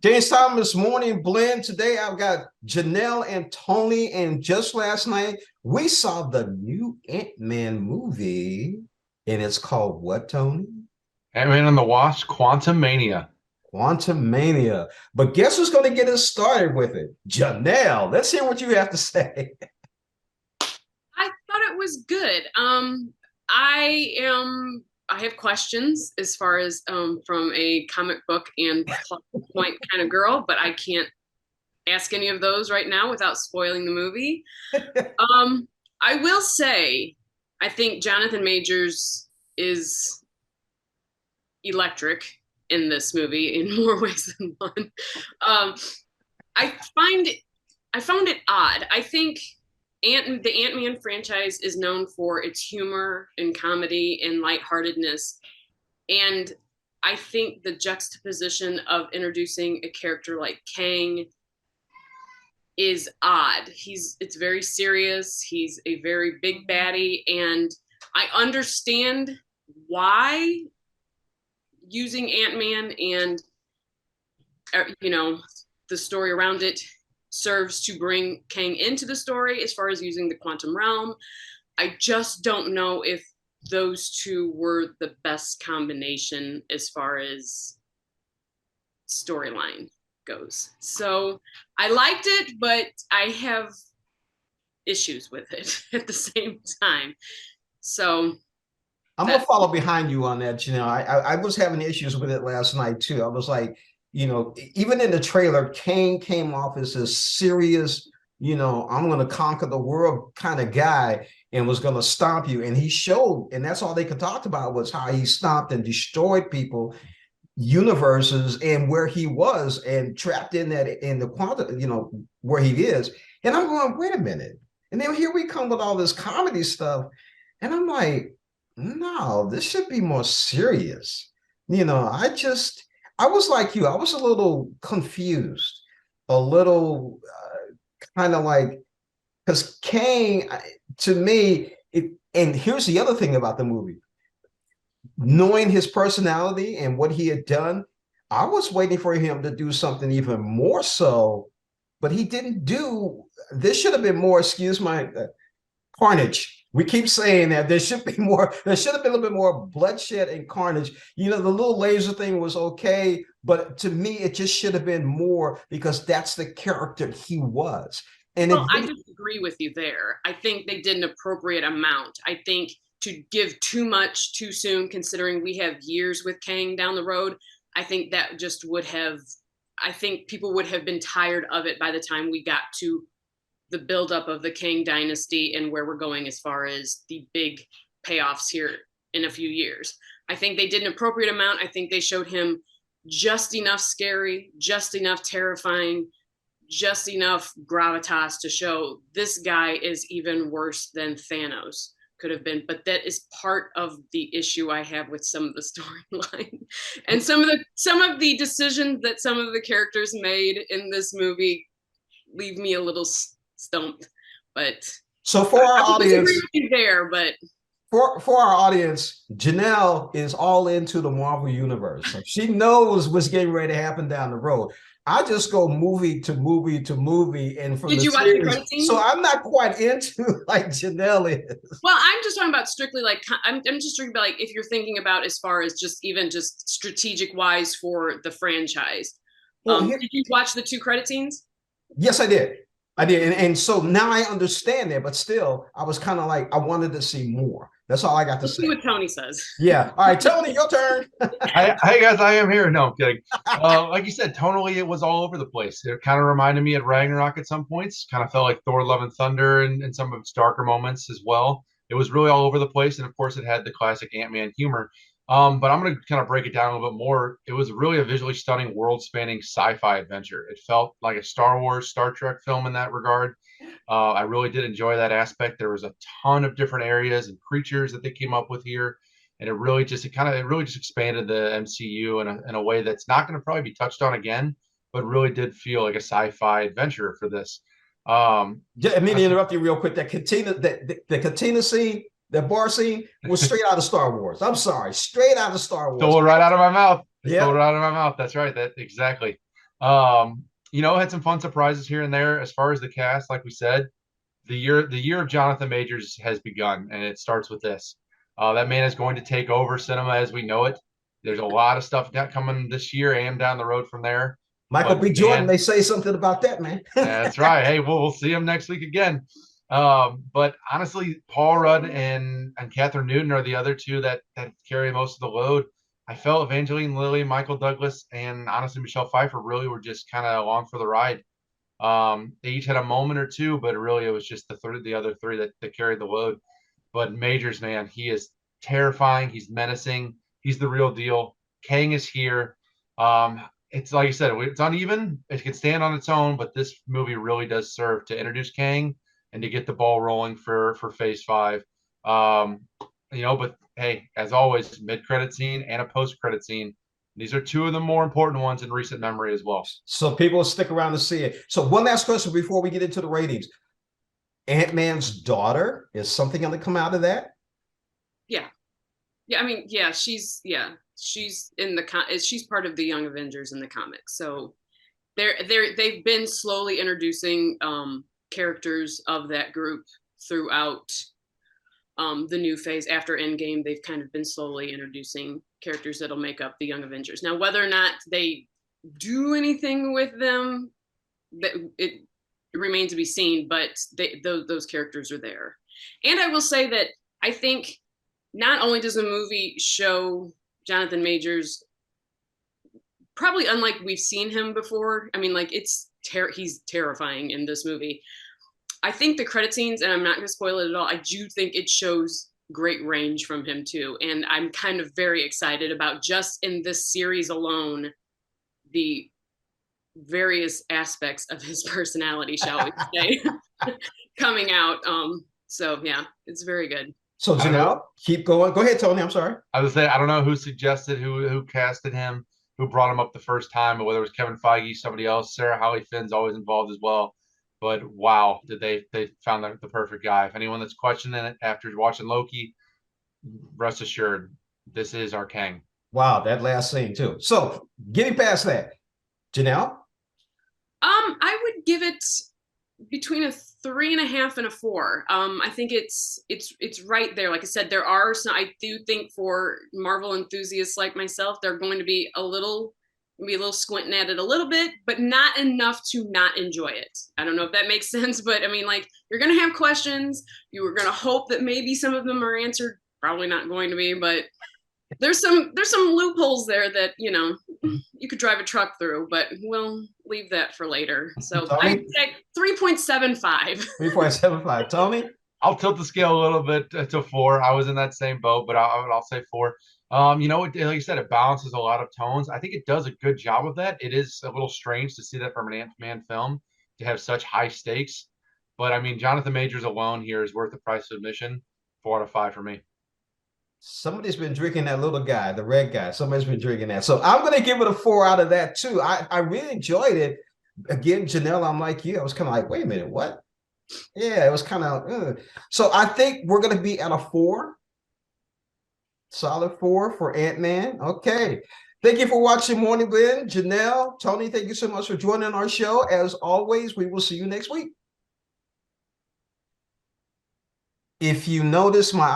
James Thomas Morning Blend. Today I've got Janelle and Tony. And just last night, we saw the new Ant-Man movie. And it's called what, Tony? Ant-Man and the Wasp, Quantumania. Quantumania. But guess who's going to get us started with it? Janelle. Let's hear what you have to say. I thought it was good. I have questions as far as from a comic book and plot point kind of girl, but I can't ask any of those right now without spoiling the movie. I will say, I think Jonathan Majors is electric in this movie in more ways than one. Um, I find I found it odd. I think the Ant-Man franchise is known for its humor and comedy and lightheartedness. And I think the juxtaposition of introducing a character like Kang is odd. It's very serious. He's a very big baddie, and I understand why using Ant-Man and the story around it serves to bring Kang into the story as far as using the quantum realm. I just don't know if those two were the best combination as far as storyline goes. So I liked it, but I have issues with it at the same time. So I'm gonna follow behind you on that. I was having issues with it last night too. I was like, even in the trailer, Kane came off as a serious, I'm gonna conquer the world kind of guy and was gonna stomp you. And he showed, and that's all they could talk about was how he stomped and destroyed people, universes, and where he was and trapped in the quantum, where he is. And I'm going, wait a minute. And then here we come with all this comedy stuff. And I'm like, no, this should be more serious. I was like you, I was a little confused, a little kind of like, because Kang, to me, and here's the other thing about the movie, knowing his personality and what he had done, I was waiting for him to do something even more so, but he didn't do. This should have been more, excuse my carnage. We keep saying that there should be more. There should have been a little bit more bloodshed and carnage. The little laser thing was okay, but to me, it just should have been more because that's the character he was. And well, I it, disagree with you there. I think they did an appropriate amount. I think to give too much too soon, considering we have years with Kang down the road, I think that just would have, I think people would have been tired of it by the time we got to the buildup of the Kang dynasty and where we're going as far as the big payoffs here in a few years. I think they did an appropriate amount. I think they showed him just enough scary, just enough terrifying, just enough gravitas to show this guy is even worse than Thanos could have been. But that is part of the issue I have with some of the storyline and some of the decisions that some of the characters made in this movie leave me a little stumped. But so for our I would disagree audience, with you there. But for our audience, Janelle is all into the Marvel universe. So she knows what's getting ready to happen down the road. I just go movie to movie to movie and from did the you watch the series. credit scene? So I'm not quite into like Janelle is. Well, I'm just talking about strictly like I'm just talking about like if you're thinking about as far as just even just strategic wise for the franchise. Well, here, Did you watch the two credit scenes? yes, I did. I did. And so now I understand that, but still, I was kind of like, I wanted to see more. That's all I got to Let's see say. what Tony says. Yeah. All right, Tony, your turn. Hey guys, I am here. No, I'm kidding. Like you said, tonally it was all over the place. It kind of reminded me of Ragnarok at some points. Kind of felt like Thor: Love and Thunder and some of its darker moments as well. It was really all over the place, and of course, it had the classic Ant-Man humor. But I'm going to kind of break it down a little bit more. It was really a visually stunning, world-spanning sci-fi adventure. It felt like a Star Wars, Star Trek film in that regard. I really did enjoy that aspect. There was a ton of different areas and creatures that they came up with here, and it really just expanded the MCU in a way that's not going to probably be touched on again, but really did feel like a sci-fi adventure for this. I mean to interrupt you real quick. The Katina scene, that bar scene was straight out of Star Wars. I'm sorry, straight out of Star Wars. Stole it right out of my mouth. Stole it Yeah. out of my mouth. That's right. That exactly. You know, had some fun surprises here and there as far as the cast. Like we said, the year of Jonathan Majors has begun, and it starts with this. That man is going to take over cinema as we know it. There's a lot of stuff coming this year and down the road from there. Michael But B. Jordan, man, they say something about that, man. that's right. Hey, we'll see him next week again. But honestly, Paul Rudd and Catherine Newton are the other two that carry most of the load. I felt Evangeline Lilly, Michael Douglas, and honestly Michelle Pfeiffer really were just kind of along for the ride. They each had a moment or two, but really it was just the other three that carried the load. But Majors, man, he is terrifying. He's menacing. He's the real deal. Kang is here. It's like you said, it's uneven. It can stand on its own, but this movie really does serve to introduce Kang and to get the ball rolling for Phase 5. But hey, as always, mid-credit scene and a post-credit scene. These are two of the more important ones in recent memory as well. So people will stick around to see it. So one last question before we get into the ratings. Ant-Man's daughter, is something going to come out of that? Yeah. I mean, yeah, she's in she's part of the Young Avengers in the comics. So they've been slowly introducing characters of that group throughout the new phase. After Endgame, they've kind of been slowly introducing characters that'll make up the Young Avengers. Now, whether or not they do anything with them, that it remains to be seen, but those characters are there. And I will say that I think not only does the movie show Jonathan Majors probably unlike we've seen him before. I mean, like he's terrifying in this movie. I think the credit scenes, and I'm not going to spoil it at all, I do think it shows great range from him too. And I'm kind of very excited about just in this series alone, the various aspects of his personality, shall we say, coming out. So yeah, it's very good. So Janelle, keep going. Go ahead, Tony. I'm sorry. I would say I don't know who suggested who casted him, who brought him up the first time, but whether it was Kevin Feige, somebody else. Sarah Holly Finn's always involved as well. But wow, did they found the perfect guy. If anyone that's questioning it after watching Loki, rest assured, this is our Kang. Wow, that last scene too. So getting past that, Janelle. I would give it between a 3.5 and a 4. I think it's right there. Like I said, there are some. I do think for Marvel enthusiasts like myself, they're going to be a little squinting at it a little bit, but not enough to not enjoy it. I don't know if that makes sense, but I mean, like, you're going to have questions. You were going to hope that maybe some of them are answered. Probably not going to be, but there's some loopholes there that, you could drive a truck through, but we'll leave that for later. So I'd say 3.75. 3.75. Tony? I'll tilt the scale a little bit to 4. I was in that same boat, but I'll say 4. Like you said, it balances a lot of tones. I think it does a good job of that. It is a little strange to see that from an Ant-Man film to have such high stakes. But I mean, Jonathan Majors alone here is worth the price of admission. 4 out of 5 for me. Somebody's been drinking that little guy, the red guy. Somebody's been drinking that. So I'm going to give it a 4 out of that too. I really enjoyed it. Again, Janelle, I'm like you. I was kind of like, wait a minute, what? Yeah, it was kind of. So I think we're going to be at a 4. Solid 4 for Ant-Man. Okay. Thank you for watching Morning Blend. Janelle, Tony, thank you so much for joining our show. As always, we will see you next week. If you notice my